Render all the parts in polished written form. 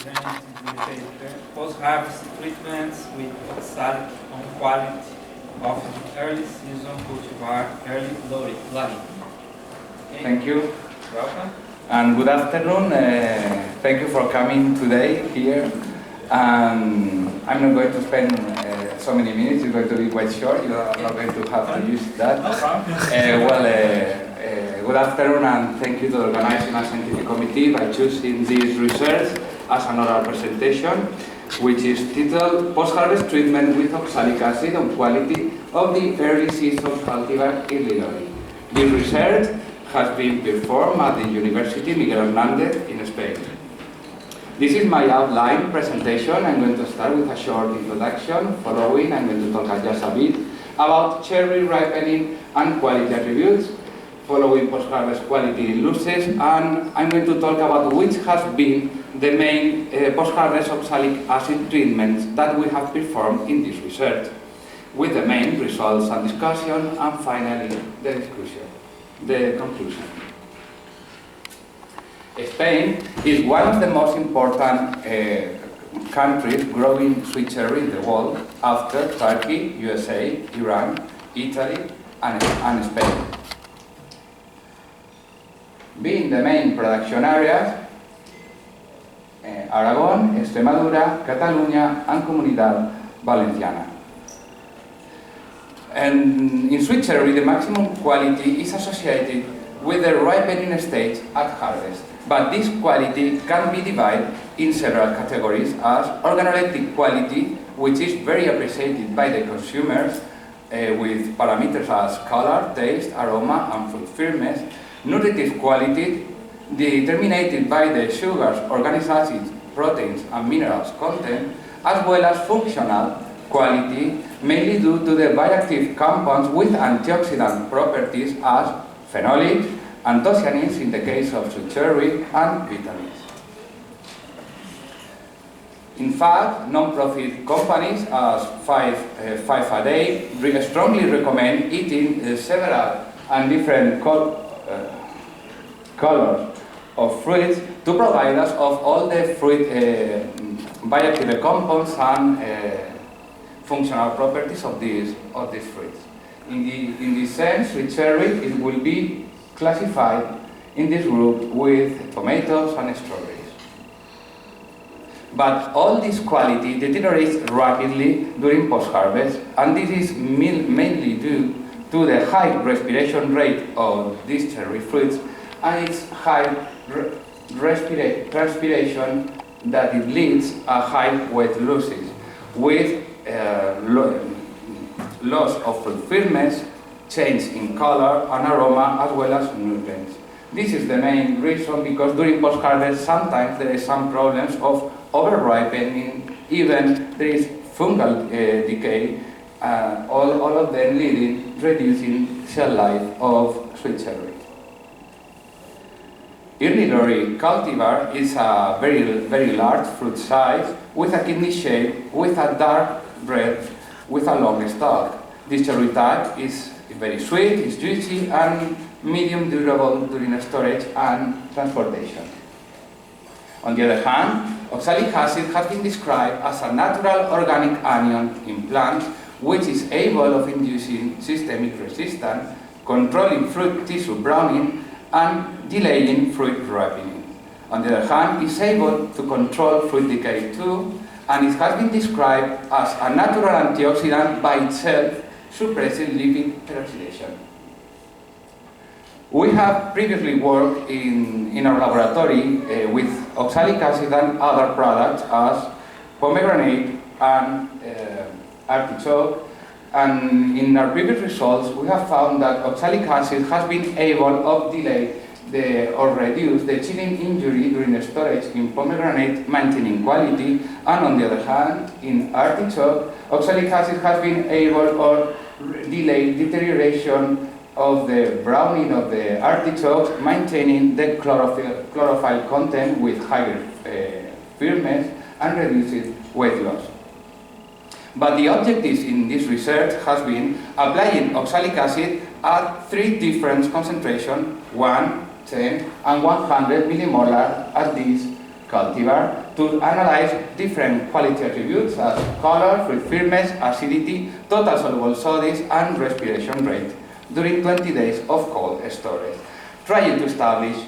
present the paper post-harvest treatments with oxalic on quality of the early season cultivar early loading. Okay. Thank you. Welcome. And good afternoon. Thank you for coming today here. I'm not going to spend so many minutes. It's going to be quite short. You are not going to have to use that. No problem. Good afternoon, and thank you to the organizing and scientific committee by choosing this research as an oral presentation, which is titled Post-Harvest Treatment with Oxalic Acid on Quality of the Early Season Cultivar Early Loading. This research has been performed at the University Miguel Hernández in Spain. This is my outline presentation. I'm going to start with a short introduction. Following, I'm going to talk just a bit about cherry ripening and quality attributes. Following post-harvest quality losses, and I'm going to talk about which has been the main post-harvest oxalic acid treatments that we have performed in this research, with the main results and discussion, and finally the conclusion. Spain is one of the most important countries growing sweet cherry in the world, after Turkey, USA, Iran, Italy, and Spain. Being the main production areas, Aragon, Extremadura, Catalunya, and Comunidad Valenciana. And in sweet cherry, the maximum quality is associated with the ripening stage at harvest. But this quality can be divided in several categories as organoleptic quality, which is very appreciated by the consumers with parameters as color, taste, aroma, and fruit firmness. Nutritive quality, determined by the sugars, organic acids, proteins, and minerals content, as well as functional quality, mainly due to the bioactive compounds with antioxidant properties as phenolics, anthocyanins in the case of sweet cherry, and vitamins. In fact, non-profit companies as Five a Day strongly recommend eating several and different colors of fruits to provide us of all the fruit bioactive compounds and functional properties of these fruits. In this sense, sweet cherry it will be classified in this group with tomatoes and strawberries. But all this quality deteriorates rapidly during post-harvest, and this is mainly due to the high respiration rate of these cherry fruits and its high transpiration that it leads a high weight losses with loss of fruit firmness, change in color and aroma, as well as nutrients. This is the main reason, because during post-harvest sometimes there is some problems of over-ripening, even there is fungal decay, all of them reducing shelf life of sweet cherry. Early loading cultivar is a very large fruit size with a kidney shape, with a dark breadth, with a long stalk. This cherry type is very sweet, is juicy, and medium durable during storage and transportation. On the other hand, oxalic acid has been described as a natural organic anion in plants, which is able of inducing systemic resistance, controlling fruit tissue browning, and delaying fruit ripening. On the other hand, it's able to control fruit decay too, and it has been described as a natural antioxidant by itself, suppressing lipid peroxidation. We have previously worked in our laboratory with oxalic acid and other products as pomegranate and artichoke. And in our previous results, we have found that oxalic acid has been able to delay or reduce the chilling injury during storage in pomegranate, maintaining quality. And on the other hand, in artichoke, oxalic acid has been able or delay deterioration of the browning of the artichokes, maintaining the chlorophyll content with higher firmness and reduced weight loss. But the objectives in this research has been applying oxalic acid at 3 different concentrations, 1, 10, and 100 millimolar at this cultivar to analyze different quality attributes as color, fruit firmness, acidity, total soluble solids, and respiration rate during 20 days of cold storage, trying to establish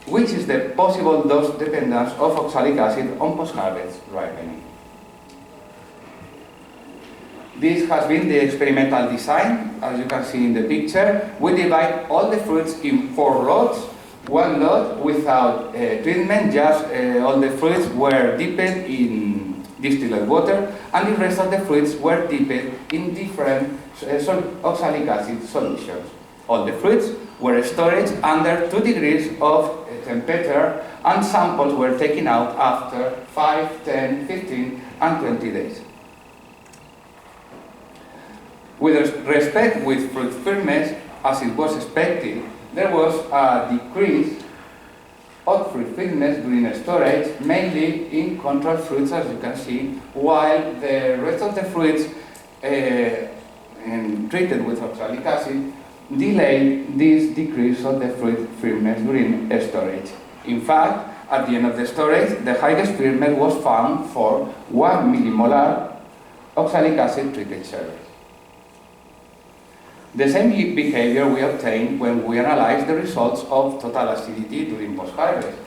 which is the possible dose dependence of oxalic acid on post-harvest ripening. This has been the experimental design. As you can see in the picture, we divide all the fruits in 4 lots. One lot without treatment, just all the fruits were dipped in distilled water, and the rest of the fruits were dipped in different oxalic acid solutions. All the fruits were stored under 2 degrees of temperature, and samples were taken out after 5, 10, 15, and 20 days. With respect with fruit firmness, as it was expected, there was a decrease of fruit firmness during storage, mainly in control fruits, as you can see, while the rest of the fruits treated with oxalic acid delayed this decrease of the fruit firmness during storage. In fact, at the end of the storage, the highest firmness was found for 1 millimolar oxalic acid treated cherries. The same behavior we obtained when we analyzed the results of total acidity during post-harvest.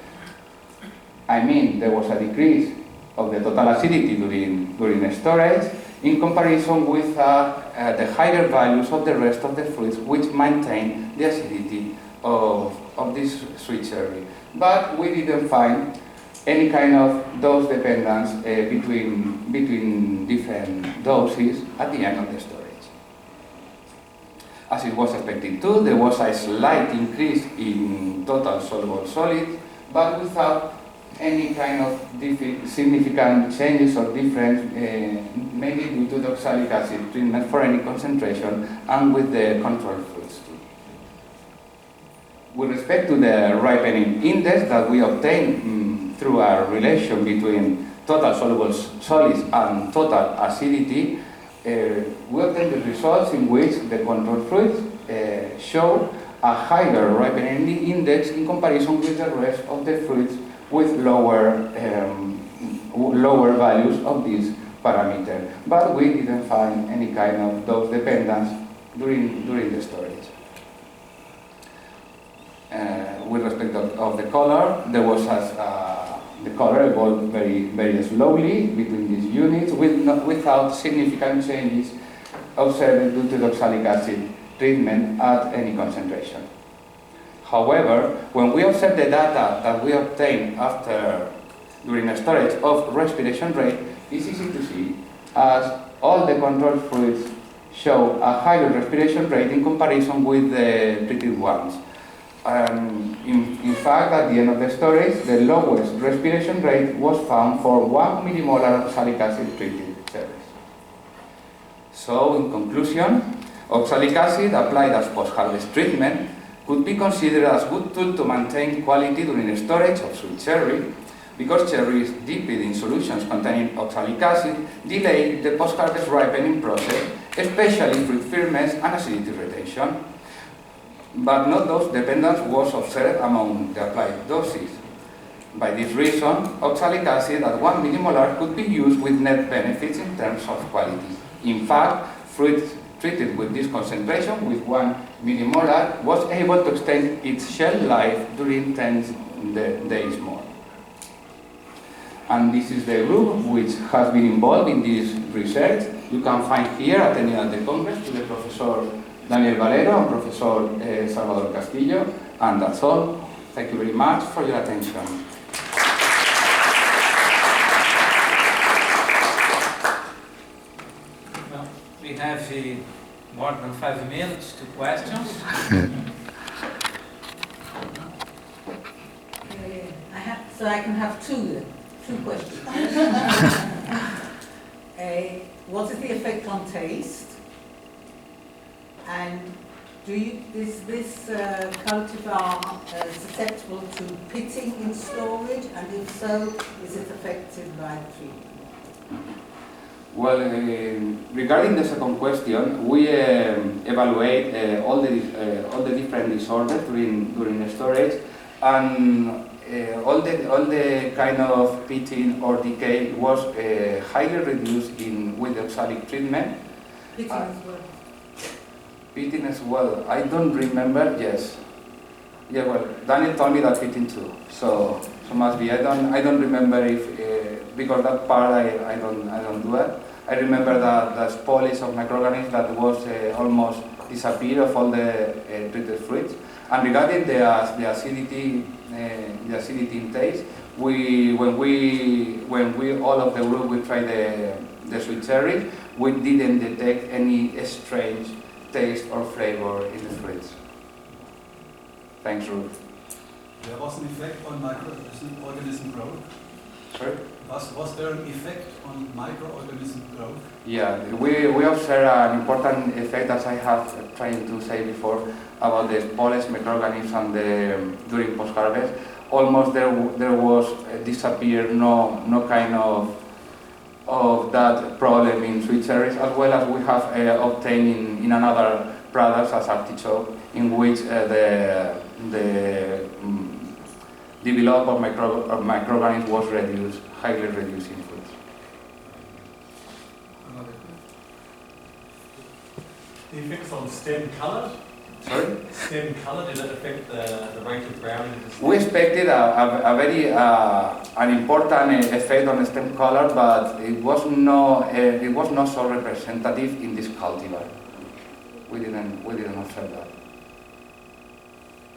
I mean, there was a decrease of the total acidity during storage in comparison with the higher values of the rest of the fruits, which maintain the acidity of this sweet cherry. But we didn't find any kind of dose dependence between different doses at the end of the storage. As it was expected too, there was a slight increase in total soluble solids, but without any kind of significant changes or difference, mainly due to the oxalic acid treatment for any concentration and with the control fruits too. With respect to the ripening index that we obtained through a relation between total soluble solids and total acidity, we obtained the results in which the control fruits show a higher ripening index in comparison with the rest of the fruits with lower values of this parameter. But we didn't find any kind of dose dependence during the storage. With respect of the color, there was the color evolved very slowly between these units without significant changes observed due to the oxalic acid treatment at any concentration. However, when we observe the data that we obtained during the storage of respiration rate, it's easy to see as all the control fruits show a higher respiration rate in comparison with the treated ones. In fact, at the end of the storage, the lowest respiration rate was found for 1 millimolar oxalic acid treated cherries. So, in conclusion, oxalic acid applied as post-harvest treatment could be considered as a good tool to maintain quality during storage of sweet cherry, because cherries dipped in solutions containing oxalic acid delay the post-harvest ripening process, especially fruit firmness and acidity retention. But no dose dependence was observed among the applied doses. By this reason, oxalic acid at 1 millimolar could be used with net benefits in terms of quality. In fact, fruit treated with this concentration with 1 millimolar was able to extend its shelf life during 10 days more. And this is the group which has been involved in this research. You can find here attending at the Congress to the Professor Daniel Valero and Professor Salvador Castillo. And that's all. Thank you very much for your attention. Well, we have more than 5 minutes to questions. So I can have two questions. What is the effect on taste? And is this cultivar susceptible to pitting in storage? And if so, is it affected by treatment? Well, regarding the second question, we evaluate all the different disorders during the storage, and all the kind of pitting or decay was highly reduced with the oxalic treatment. Pitting as well. Pitting as well. I don't remember. Yes. Yeah. Well, Daniel told me that pitting too. So must be. I don't remember if because that part I don't do it. I remember that the spoilage of microorganisms that was almost disappeared of all the treated fruits. And regarding the acidity in taste, when we all of the group we tried the sweet cherry, we didn't detect any strange taste or flavor in the fruits. Thanks, Ruth. There was an effect on microorganism growth. Sorry? Was there an effect on microorganism growth? Yeah, we observed an important effect, as I have tried to say before, about the spoilage microorganisms and during post-harvest. Almost there was disappeared no kind of that problem in sweet cherries, as well as we have obtained in another products as artichoke, in which the development of microorganisms was reduced, highly reduced in fruits. The effects on stem colour? Sorry? Stem colour, did it affect the rate of browning of the stem? We expected a very an important effect on stem color, but it was not so representative in this cultivar. We didn't observe that.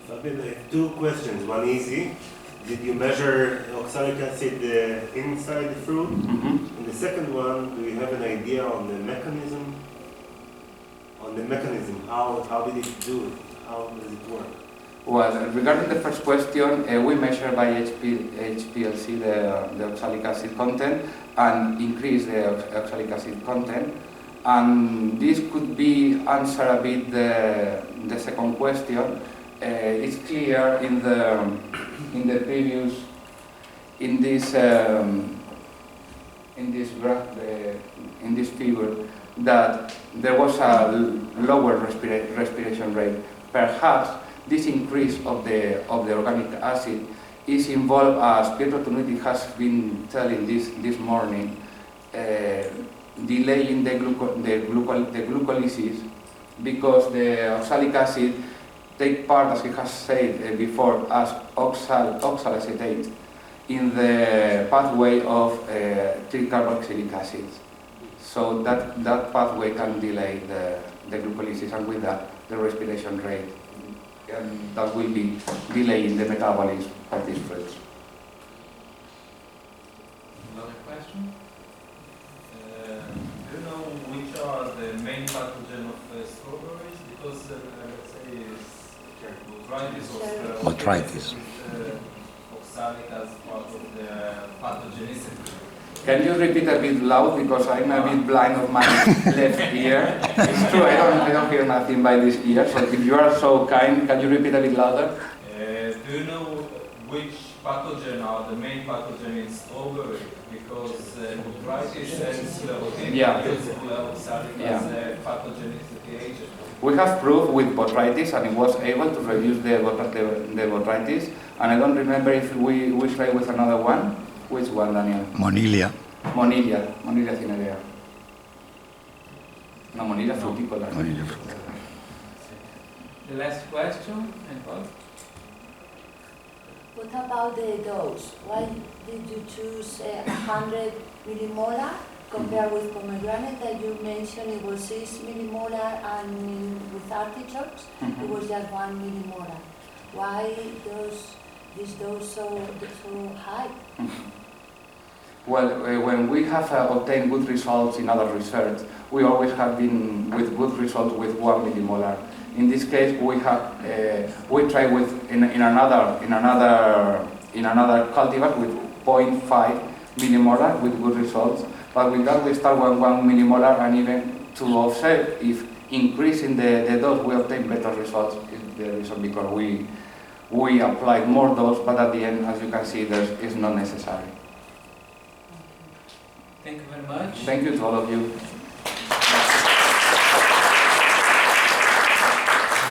Fabian, I have two questions. One easy. Did you measure oxalic acid inside the fruit? Mm-hmm. And the second one, do you have an idea on the mechanism? How did it do it? How does it work? Well, regarding the first question, we measure by HPLC the oxalic acid content and increase the oxalic acid content. And this could be answer a bit the second question. It's clear in the previous in this graph in this figure that there was a lower respiration rate. Perhaps this increase of the organic acid is involved, as Pietro Tunuti has been telling this morning, delaying the glucolysis, because the oxalic acid take part, as he has said before, as oxalacetate in the pathway of 3-carboxylic acids. So that pathway can delay the glucolysis, and with that the respiration rate, and that will be delaying the metabolism of these fruits. Another question? Do you know which are the main pathogen of strawberries? Because let's say botrytis with oxalic as part of the pathogenicity. Can you repeat a bit loud, because I'm a bit blind of my left ear? It's true, I don't hear nothing by this ear, so if you are so kind, can you repeat a bit louder? Do you know which pathogen are the main pathogen in strawberry? Because botrytis and sclerotinia use oxalic as a pathogenicity agent. We have proof with botrytis, and it was able to reduce the botrytis, and I don't remember if we tried with another one. Which one, Daniel? Monilia. Monilia cinerea. No, Monilia fruticola. Monilia fruticola. The last question, and Paul? What about the dose? Why did you choose 100 millimolar compared with pomegranate that you mentioned it was 6 millimolar, and with artichokes it was just 1 millimolar? Why this dose so high? Well, when we have obtained good results in other research, we always have been with good results with 1 millimolar. In this case, we try with in another cultivar with 0.5 millimolar with good results. But with that, we start with 1 millimolar, and even to observe if increasing the dose we obtain better results is the reason, because we applied more dose, but at the end, as you can see, it's not necessary. Thank you very much. Thank you to all of you.